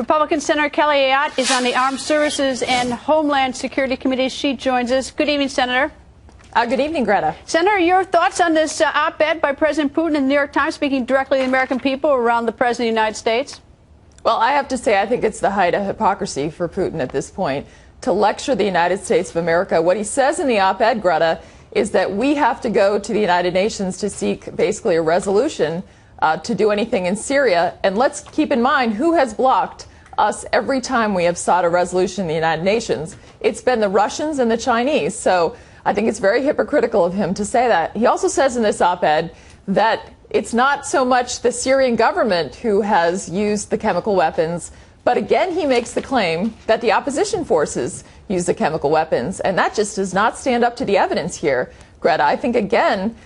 Republican Senator Kelly Ayotte is on the Armed Services and Homeland Security Committee. She joins us. Good evening, Senator. Good evening, Greta. Senator, your thoughts on this op-ed by President Putin in the New York Times, speaking directly to the American people around the President of the United States? Well, I have to say, I think it's the height of hypocrisy for Putin at this point to lecture the United States of America. What he says in the op-ed, Greta, is that we have to go to the United Nations to seek basically a resolution to do anything in Syria. And let's keep in mind who has blocked us every time we have sought a resolution in the United Nations. It's been the Russians and the Chinese. So I think it's very hypocritical of him to say that. He also says in this op-ed that it's not so much the Syrian government who has used the chemical weapons, but again, he makes the claim that the opposition forces use the chemical weapons. And that just does not stand up to the evidence here, Greta. I think, again,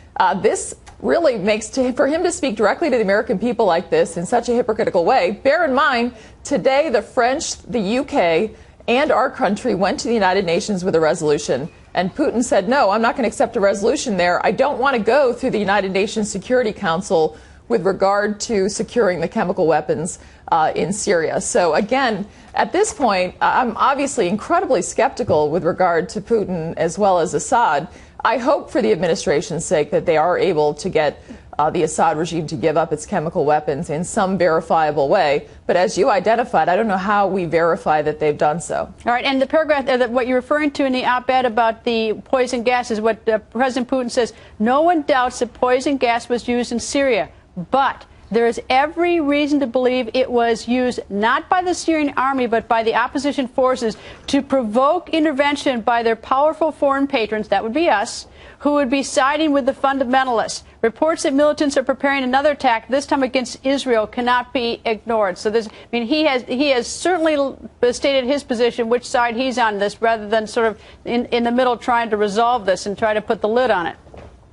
this really makes for him to speak directly to the American people like this in such a hypocritical way. Bear in mind, today the French, the UK, and our country went to the United Nations with a resolution. And Putin said, no, I'm not going to accept a resolution there. I don't want to go through the United Nations Security Council with regard to securing the chemical weapons in Syria. So again, at this point, I'm obviously incredibly skeptical with regard to Putin as well as Assad. I hope for the administration's sake that they are able to get the Assad regime to give up its chemical weapons in some verifiable way. But as you identified, I don't know how we verify that they've done so. All right. And the paragraph that what you're referring to in the op-ed about the poison gas is what President Putin says. No one doubts that poison gas was used in Syria, but there is every reason to believe it was used not by the Syrian army, but by the opposition forces to provoke intervention by their powerful foreign patrons, that would be us, who would be siding with the fundamentalists. Reports that militants are preparing another attack, this time against Israel, cannot be ignored. So this, I mean, he has certainly stated his position, which side he's on this, rather than sort of in the middle trying to resolve this and try to put the lid on it.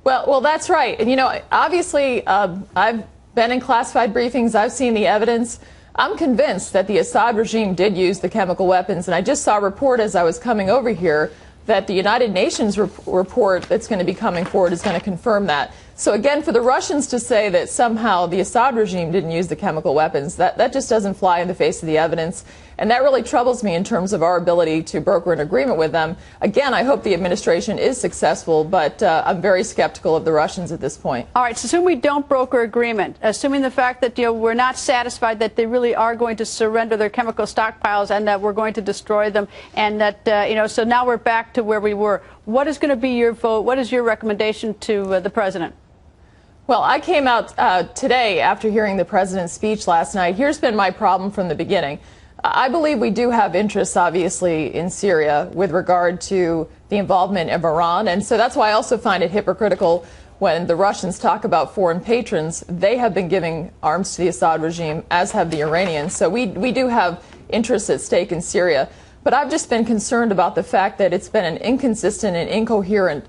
Well, that's right. And, you know, obviously, I've been in classified briefings. I've seen the evidence. I'm convinced that the Assad regime did use the chemical weapons. And I just saw a report as I was coming over here that the United Nations report that's going to be coming forward is going to confirm that. So again, for the Russians to say that somehow the Assad regime didn't use the chemical weapons, that just doesn't fly in the face of the evidence. And that really troubles me in terms of our ability to broker an agreement with them. Again, I hope the administration is successful, but I'm very skeptical of the Russians at this point. All right, so assume we don't broker agreement, assuming the fact that we're not satisfied that they really are going to surrender their chemical stockpiles and that we're going to destroy them, and that so now we're back to where we were. What is going to be your vote? What is your recommendation to the president? Well, I came out today after hearing the president's speech last night. Here's been my problem from the beginning. I believe we do have interests, obviously, in Syria with regard to the involvement of Iran. And so that's why I also find it hypocritical when the Russians talk about foreign patrons. They have been giving arms to the Assad regime, as have the Iranians. So we do have interests at stake in Syria. But I've just been concerned about the fact that it's been an inconsistent and incoherent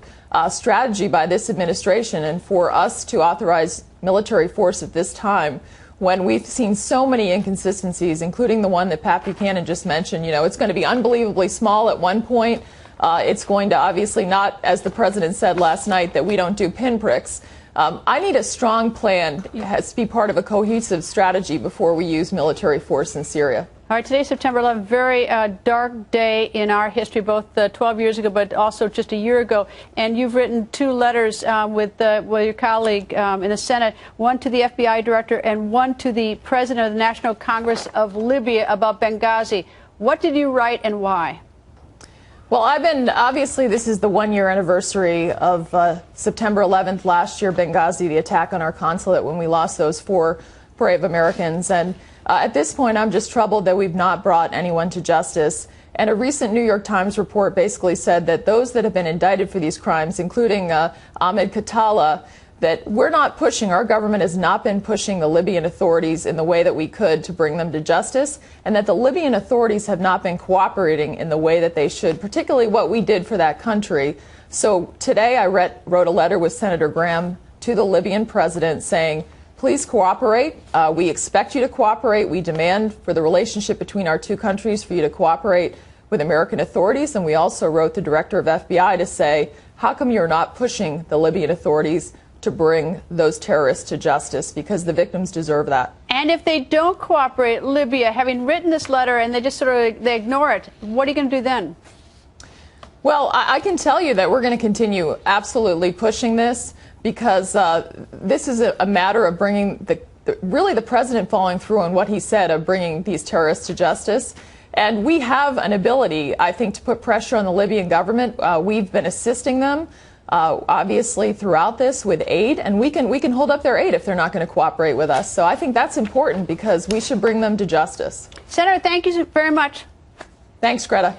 strategy by this administration, and for us to authorize military force at this time when we've seen so many inconsistencies, including the one that Pat Buchanan just mentioned. You know, it's going to be unbelievably small at one point. It's going to obviously not, as the president said last night, that we don't do pinpricks. I need a strong plan. It has to be part of a cohesive strategy before we use military force in Syria. All right, today's September 11th, very dark day in our history, both 12 years ago, but also just a year ago. And you've written two letters with your colleague in the Senate, one to the FBI director and one to the president of the National Congress of Libya about Benghazi. What did you write and why? Well, obviously, this is the one-year anniversary of September 11th last year, Benghazi, the attack on our consulate when we lost those 4 brave Americans. And at this point, I'm just troubled that we've not brought anyone to justice. And a recent New York Times report basically said that those that have been indicted for these crimes, including Ahmed Khattala, that we're not pushing, our government has not been pushing the Libyan authorities in the way that we could to bring them to justice, and that the Libyan authorities have not been cooperating in the way that they should, particularly what we did for that country. So today I wrote a letter with Senator Graham to the Libyan president saying, please cooperate. We expect you to cooperate. We demand for the relationship between our two countries for you to cooperate with American authorities. And we also wrote the director of FBI to say, how come you're not pushing the Libyan authorities to bring those terrorists to justice, because the victims deserve that. And if they don't cooperate, Libya, having written this letter and they just they ignore it, what are you going to do then? Well, I can tell you that we're going to continue absolutely pushing this, because this is a matter of bringing really the president following through on what he said of bringing these terrorists to justice. And we have an ability, I think, to put pressure on the Libyan government. We've been assisting them, obviously, throughout this with aid, and we can hold up their aid if they're not going to cooperate with us. So I think that's important, because we should bring them to justice. Senator, thank you very much. Thanks, Greta.